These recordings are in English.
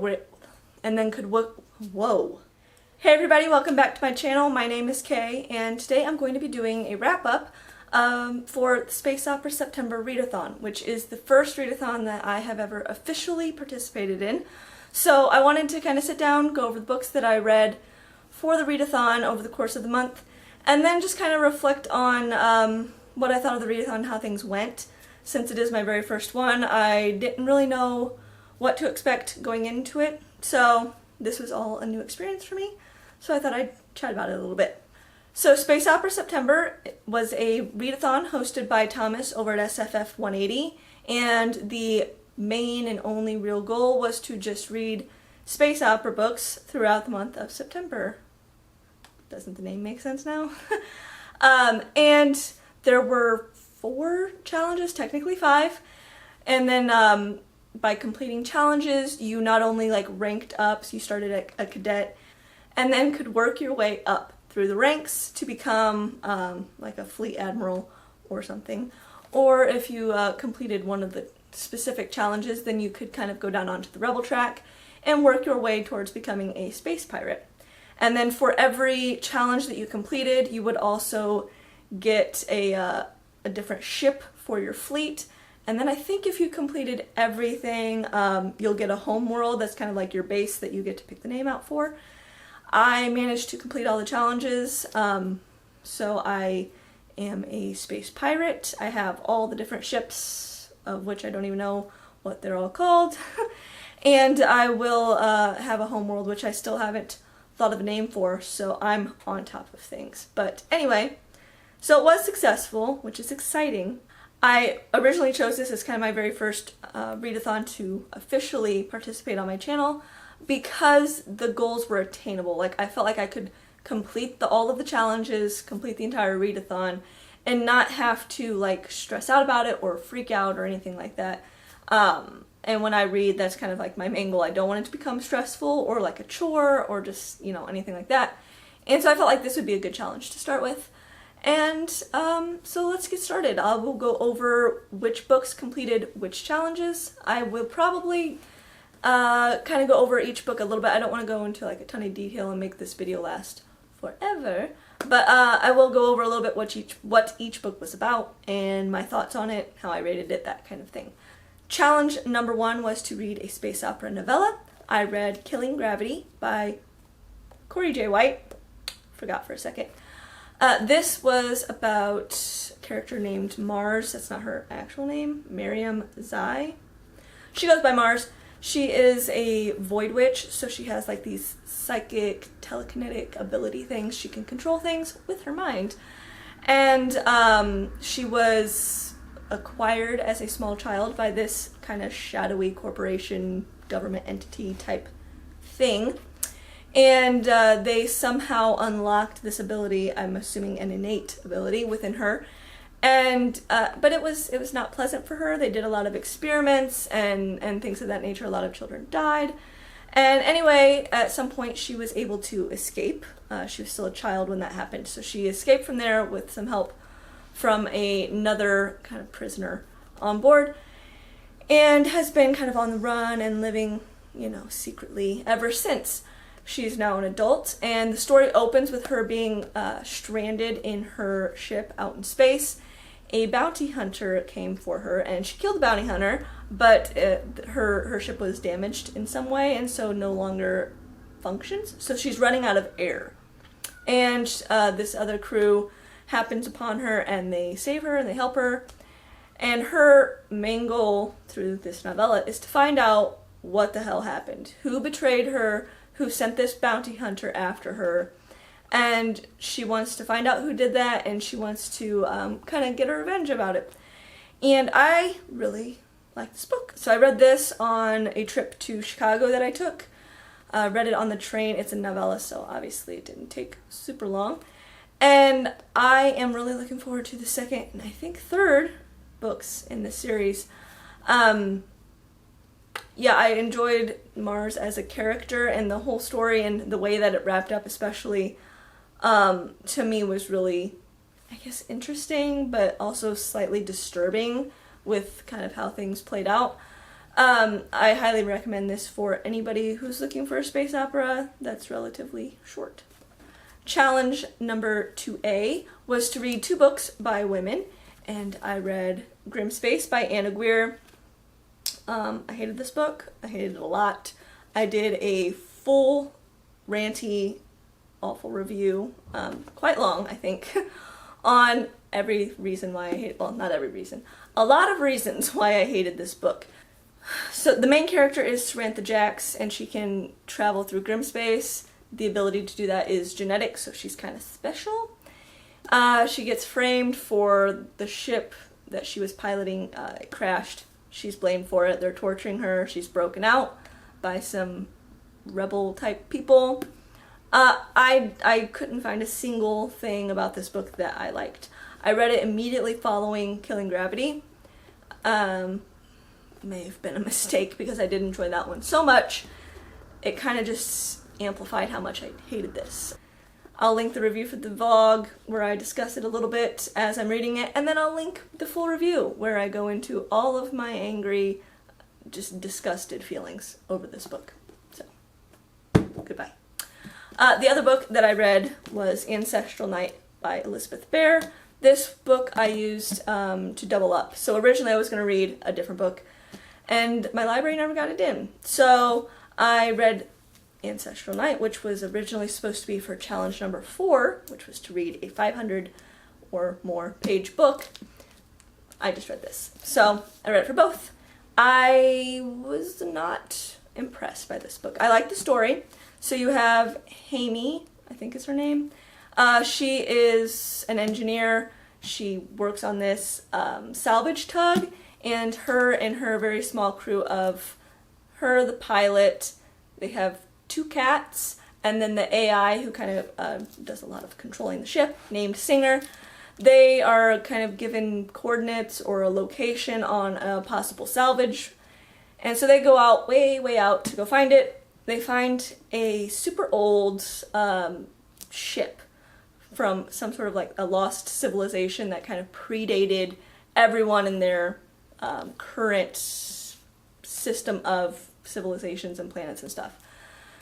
whoa. Hey everybody, welcome back to my channel. My name is Kay, and today I'm going to be doing a wrap-up for the Space Opera September readathon, which is the first readathon that I have ever officially participated in. So I wanted to kind of sit down, go over the books that I read for the readathon over the course of the month, and then just kind of reflect on what I thought of the readathon, how things went. Since it is my very first one, I didn't really know what to expect going into it, so this was all a new experience for me, so I thought I'd chat about it a little bit. So Space Opera September was a readathon hosted by Thomas over at SFF 180, and the main and only real goal was to just read space opera books throughout the month of September. Doesn't the name make sense now? And there were 4 challenges, technically 5, and then by completing challenges you not only ranked up, so you started at a cadet and then could work your way up through the ranks to become like a fleet admiral or something, or if you completed one of the specific challenges, then you could kind of go down onto the rebel track and work your way towards becoming a space pirate. And then for every challenge that you completed, you would also get a different ship for your fleet. And then I think if you completed everything, you'll get a home world that's kind of like your base that you get to pick the name out for. I managed to complete all the challenges, so I am a space pirate. I have all the different ships, of which I don't even know what they're all called. And I will have a home world, which I still haven't thought of a name for, so I'm on top of things. But anyway, so it was successful, which is exciting. I originally chose this as kind of my very first readathon to officially participate on my channel because the goals were attainable. I felt like I could complete all of the challenges, complete the entire readathon, and not have to stress out about it or freak out or anything like that. And when I read, that's kind of my main goal. I don't want it to become stressful or like a chore or just, anything like that. And so I felt like this would be a good challenge to start with. And so let's get started. I will go over which books completed which challenges. I will probably kind of go over each book a little bit. I don't want to go into a ton of detail and make this video last forever. But I will go over a little bit what each book was about and my thoughts on it, how I rated it, that kind of thing. Challenge number 1 was to read a space opera novella. I read Killing Gravity by Corey J. White. Forgot for a second. This was about a character named Mars. That's not her actual name. Miriam Zai. She goes by Mars. She is a void witch, so she has these psychic, telekinetic ability things. She can control things with her mind. And she was acquired as a small child by this kind of shadowy corporation, government entity type thing. And they somehow unlocked this ability, I'm assuming an innate ability within her. And but it was not pleasant for her. They did a lot of experiments and things of that nature. A lot of children died. And anyway, at some point she was able to escape. She was still a child when that happened. So she escaped from there with some help from another kind of prisoner on board, and has been kind of on the run and living, secretly ever since. She's now an adult, and the story opens with her being stranded in her ship out in space. A bounty hunter came for her, and she killed the bounty hunter, but her ship was damaged in some way, and so no longer functions. So she's running out of air. And this other crew happens upon her, and they save her, and they help her. And her main goal through this novella is to find out what the hell happened. Who betrayed her? Who sent this bounty hunter after her? And she wants to find out who did that, and she wants to kind of get her revenge about it. And I really like this book. So I read this on a trip to Chicago that I took. Read it on the train. It's a novella, so obviously it didn't take super long. And I am really looking forward to the second and I think third books in this series. Yeah, I enjoyed Mars as a character, and the whole story and the way that it wrapped up especially to me was really, I guess, interesting, but also slightly disturbing with kind of how things played out. I highly recommend this for anybody who's looking for a space opera that's relatively short. Challenge number 2A was to read 2 books by women, and I read Grimspace by Ann Aguirre. I hated this book. I hated it a lot. I did a full, ranty, awful review, quite long, I think, on every reason why I hate, well, not every reason, a lot of reasons why I hated this book. So the main character is Samantha Jax, and she can travel through Grimspace. The ability to do that is genetic, so she's kind of special. She gets framed for the ship that she was piloting. It crashed. She's blamed for it. They're torturing her. She's broken out by some rebel-type people. I couldn't find a single thing about this book that I liked. I read it immediately following Killing Gravity. May have been a mistake because I did enjoy that one so much. It kind of just amplified how much I hated this. I'll link the review for the vlog where I discuss it a little bit as I'm reading it, and then I'll link the full review where I go into all of my angry, just disgusted feelings over this book. So, goodbye. The other book that I read was Ancestral Night by Elizabeth Bear. This book I used to double up. So originally I was going to read a different book, and my library never got it in. So I read Ancestral Night, which was originally supposed to be for challenge number 4, which was to read a 500 or more page book. I just read this. So I read it for both. I was not impressed by this book. I like the story. So you have Amy, I think is her name. She is an engineer. She works on this salvage tug, and her very small crew of her, the pilot, they have 2 cats, and then the AI who kind of does a lot of controlling the ship, named Singer. They are kind of given coordinates or a location on a possible salvage, and so they go out, way out to go find it. They find a super old ship from some sort of like a lost civilization that kind of predated everyone in their current system of civilizations and planets and stuff.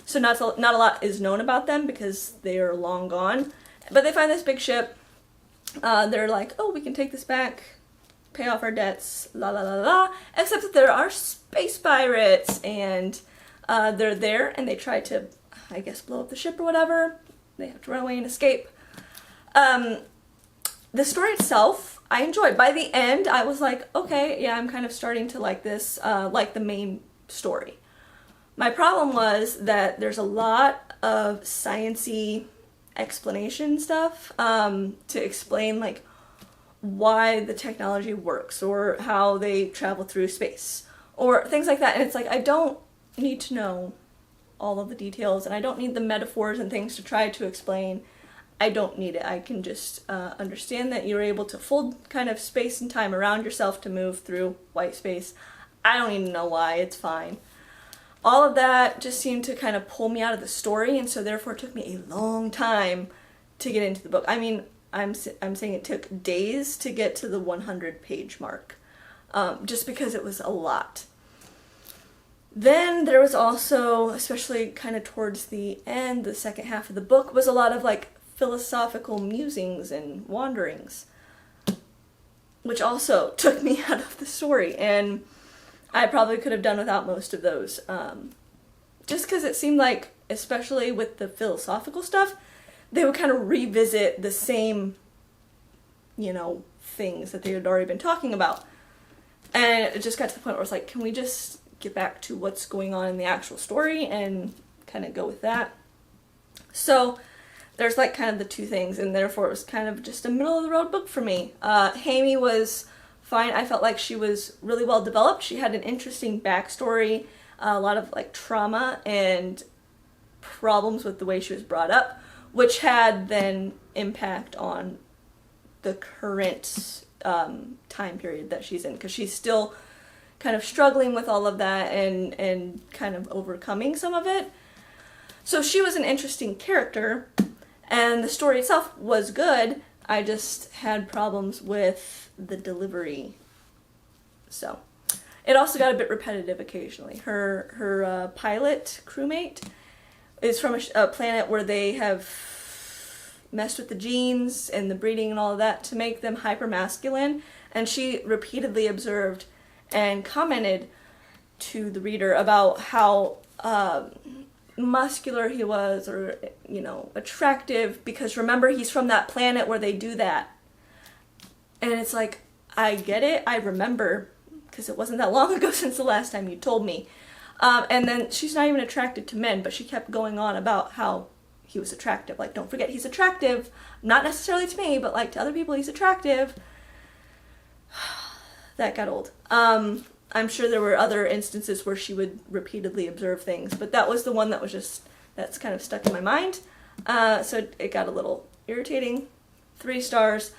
So not a lot is known about them because they are long gone. But they find this big ship. They're like, oh, we can take this back, pay off our debts, la la la la. Except that there are space pirates, and they're there, and they try to, I guess, blow up the ship or whatever. They have to run away and escape. The story itself, I enjoyed. By the end, I was like, okay, yeah, I'm kind of starting to like this, like the main story. My problem was that there's a lot of science-y explanation stuff to explain like why the technology works or how they travel through space or things like that. And it's like, I don't need to know all of the details, and I don't need the metaphors and things to try to explain. I don't need it. I can just understand that you're able to fold kind of space and time around yourself to move through white space. I don't even know why. It's fine. All of that just seemed to kind of pull me out of the story, and so therefore it took me a long time to get into the book. I mean, I'm saying it took days to get to the 100-page mark, just because it was a lot. Then there was also, especially kind of towards the end, the second half of the book, was a lot of like philosophical musings and wanderings, which also took me out of the story, and I probably could have done without most of those, just because it seemed like, especially with the philosophical stuff, they would kind of revisit the same, you know, things that they had already been talking about, and it just got to the point where it's like, can we just get back to what's going on in the actual story and kind of go with that? So there's like kind of the two things, and therefore it was kind of just a middle of the road book for me. Amy was fine. I felt like she was really well developed. She had an interesting backstory, a lot of like trauma and problems with the way she was brought up, which had then impact on the current time period that she's in, because she's still kind of struggling with all of that and kind of overcoming some of it. So she was an interesting character, and the story itself was good. I just had problems with the delivery. So It also got a bit repetitive occasionally. Her pilot crewmate is from a planet where they have messed with the genes and the breeding and all of that to make them hyper-masculine, and she repeatedly observed and commented to the reader about how muscular he was, or, you know, attractive, because remember, he's from that planet where they do that. And it's like, I get it, I remember, because it wasn't that long ago since the last time you told me. And then she's not even attracted to men, but she kept going on about how he was attractive. Like, don't forget, he's attractive. Not necessarily to me, but like to other people, he's attractive. That got old. I'm sure there were other instances where she would repeatedly observe things, but that was the one that was just, that's kind of stuck in my mind. So it got a little irritating. 3 stars.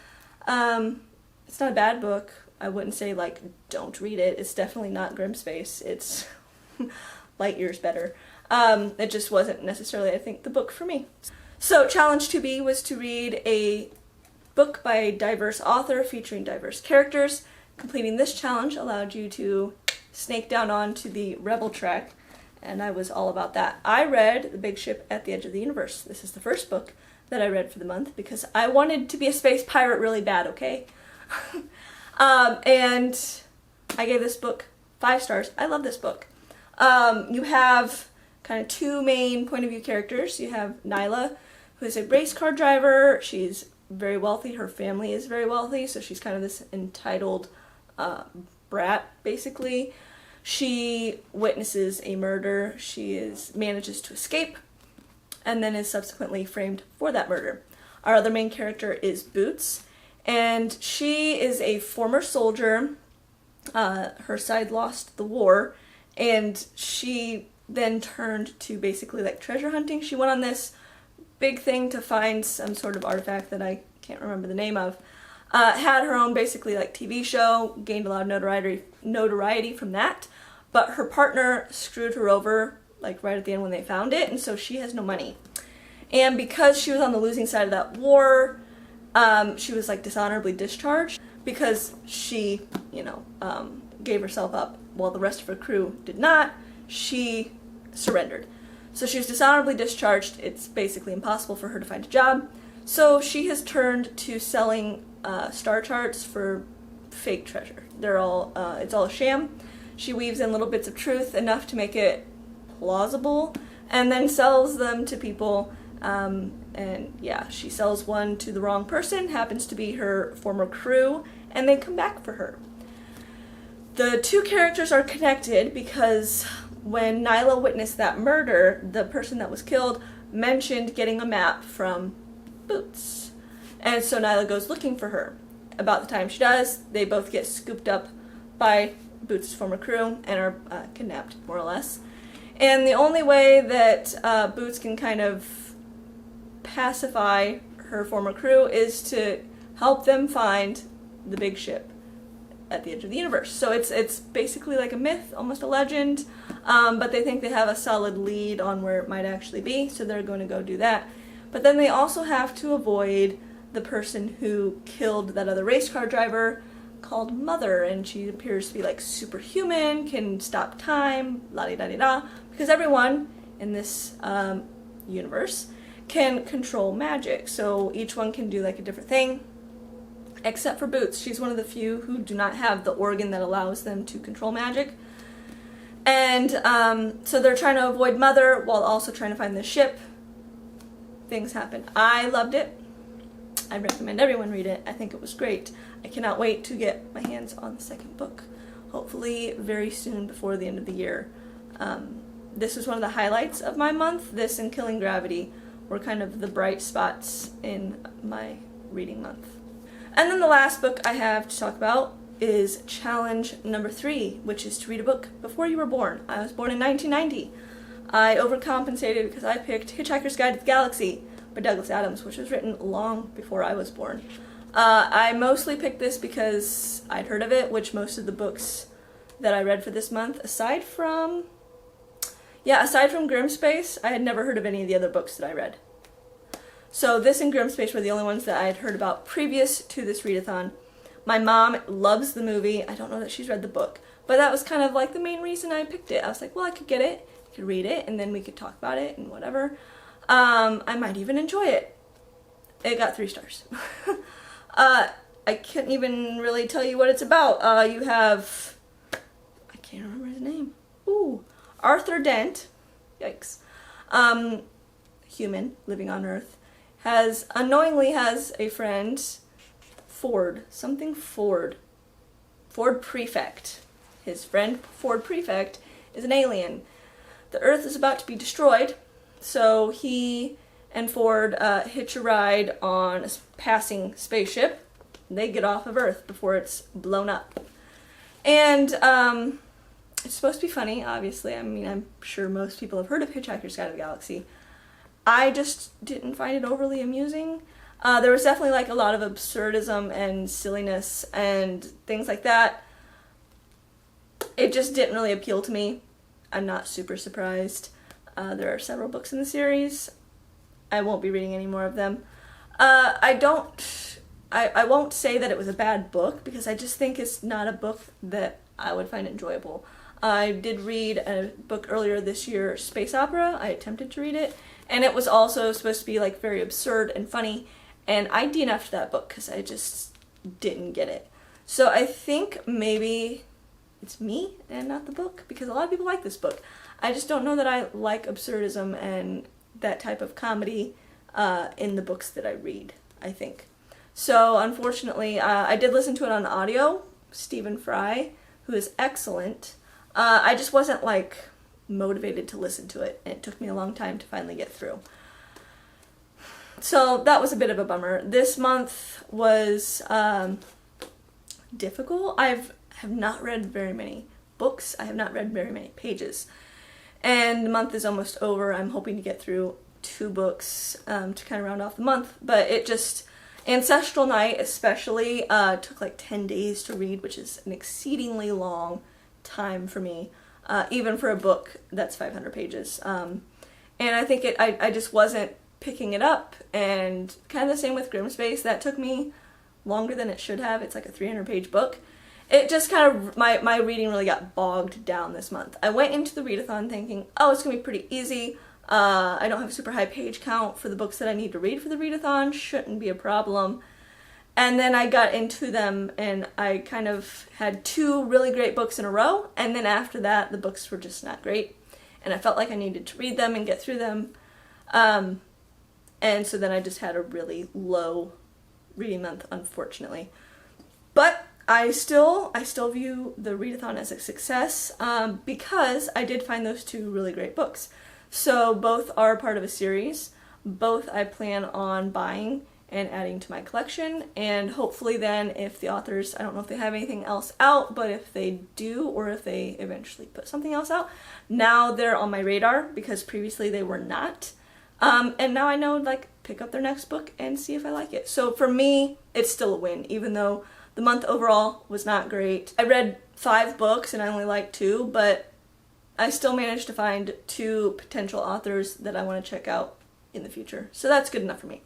It's not a bad book. I wouldn't say, like, don't read it. It's definitely not Grimspace. It's light years better. It just wasn't necessarily, I think, the book for me. So challenge 2B was to read a book by a diverse author featuring diverse characters. Completing this challenge allowed you to snake down onto the rebel track, and I was all about that. I read The Big Ship at the Edge of the Universe. This is the first book that I read for the month because I wanted to be a space pirate really bad, okay? And I gave this book 5 stars. I love this book. You have kind of 2 main point of view characters. You have Nyla, who is a race car driver. She's very wealthy. Her family is very wealthy, so she's kind of this entitled brat, basically. She witnesses a murder. She manages to escape, and then is subsequently framed for that murder. Our other main character is Boots, and she is a former soldier. Her side lost the war, and she then turned to basically like treasure hunting. She went on this big thing to find some sort of artifact that I can't remember the name of. Had her own basically like TV show, gained a lot of notoriety from that, but her partner screwed her over like right at the end when they found it, and so she has no money. And because she was on the losing side of that war, she was like dishonorably discharged because she, you know, gave herself up while the rest of her crew did not. She surrendered. So she was dishonorably discharged. It's basically impossible for her to find a job. So she has turned to selling star charts for fake treasure. They're all, it's all a sham. She weaves in little bits of truth, enough to make it plausible, and then sells them to people. And yeah, she sells one to the wrong person, happens to be her former crew, and they come back for her. The 2 characters are connected because when Nyla witnessed that murder, the person that was killed mentioned getting a map from Boots. And so Nyla goes looking for her. About the time she does, they both get scooped up by Boots' former crew and are kidnapped, more or less. And the only way that Boots can kind of pacify her former crew is to help them find the big ship at the edge of the universe. So it's basically like a myth, almost a legend, but they think they have a solid lead on where it might actually be, so they're going to go do that. But then they also have to avoid the person who killed that other race car driver called Mother, and she appears to be like superhuman, can stop time, la-di-da-di-da, because everyone in this universe can control magic, so each one can do like a different thing, except for Boots. She's one of the few who do not have the organ that allows them to control magic. And so they're trying to avoid Mother while also trying to find the ship. Things happen. I loved it. I recommend everyone read it. I think it was great. I cannot wait to get my hands on the 2nd book. Hopefully very soon before the end of the year. This was one of the highlights of my month. This and Killing Gravity were kind of the bright spots in my reading month. And then the last book I have to talk about is challenge number 3, which is to read a book before you were born. I was born in 1990. I overcompensated because I picked Hitchhiker's Guide to the Galaxy by Douglas Adams, which was written long before I was born. I mostly picked this because I'd heard of it, which most of the books that I read for this month, aside from Grimspace, I had never heard of any of the other books that I read. So this and Grimspace were the only ones that I had heard about previous to this readathon. My mom loves the movie. I don't know that she's read the book, but But that was kind of like the main reason I picked it. I was like, well, I could get it, I could read it, and then we could talk about it and whatever. I might even enjoy it. It got 3 stars. I can't even really tell you what it's about. You have, I can't remember his name. Ooh, Arthur Dent. Yikes. Human living on Earth unknowingly has a friend, Ford Prefect. His friend Ford Prefect is an alien. The Earth is about to be destroyed, so he and Ford hitch a ride on a passing spaceship. They get off of Earth before it's blown up. And it's supposed to be funny, obviously. I mean, I'm sure most people have heard of Hitchhiker's Guide to the Galaxy. I just didn't find it overly amusing. There was definitely like a lot of absurdism and silliness and things like that. It just didn't really appeal to me. I'm not super surprised. There are several books in the series. I won't be reading any more of them. I won't say that it was a bad book, because I just think it's not a book that I would find enjoyable. I did read a book earlier this year, Space Opera. I attempted to read it, and it was also supposed to be like very absurd and funny, and I DNF'd that book because I just didn't get it. So I think maybe it's me and not the book, because a lot of people like this book. I just don't know that I like absurdism and that type of comedy in the books that I read, I think. So unfortunately, I did listen to it on audio, Stephen Fry, who is excellent. I just wasn't like motivated to listen to it, and it took me a long time to finally get through. So that was a bit of a bummer. This month was difficult. I have not read very many books. I have not read very many pages. And the month is almost over. I'm hoping to get through 2 books to kind of round off the month. But it just, Ancestral Night especially, took like 10 days to read, which is an exceedingly long time for me, even for a book that's 500 pages. And I think I just wasn't picking it up, and kind of the same with Grimspace. That took me longer than it should have. It's like a 300-page book. It just kind of, my reading really got bogged down this month. I went into the readathon thinking, oh, it's going to be pretty easy. I don't have a super high page count for the books that I need to read for the readathon. Shouldn't be a problem. And then I got into them, and I kind of had 2 really great books in a row, and then after that, the books were just not great. And I felt like I needed to read them and get through them. And so then I just had a really low reading month, unfortunately. But I still view the readathon as a success, because I did find those 2 really great books. So both are part of a series. Both I plan on buying and adding to my collection, and hopefully then if the authors, I don't know if they have anything else out, but if they do, or if they eventually put something else out, now they're on my radar, because previously they were not. And now I know, like, pick up their next book and see if I like it. So for me, it's still a win, even though the month overall was not great. I read 5 books and I only liked 2, but I still managed to find 2 potential authors that I want to check out in the future. So that's good enough for me.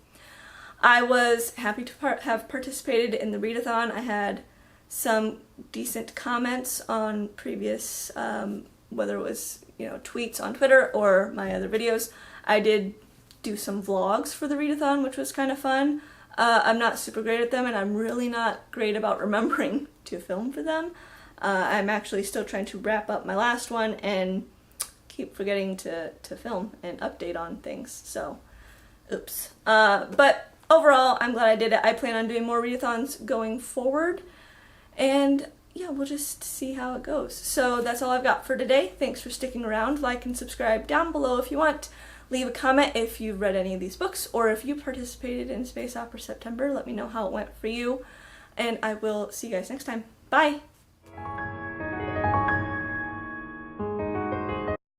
I was happy to have participated in the readathon. I had some decent comments on previous, whether it was, tweets on Twitter or my other videos. I did do some vlogs for the readathon, which was kind of fun. I'm not super great at them, and I'm really not great about remembering to film for them. I'm actually still trying to wrap up my last one and keep forgetting to film and update on things, so oops. But overall, I'm glad I did it. I plan on doing more readathons going forward, and yeah, we'll just see how it goes. So that's all I've got for today. Thanks for sticking around. Like and subscribe down below if you want. Leave a comment if you've read any of these books, or if you participated in Space Opera September. Let me know how it went for you, and I will see you guys next time. Bye!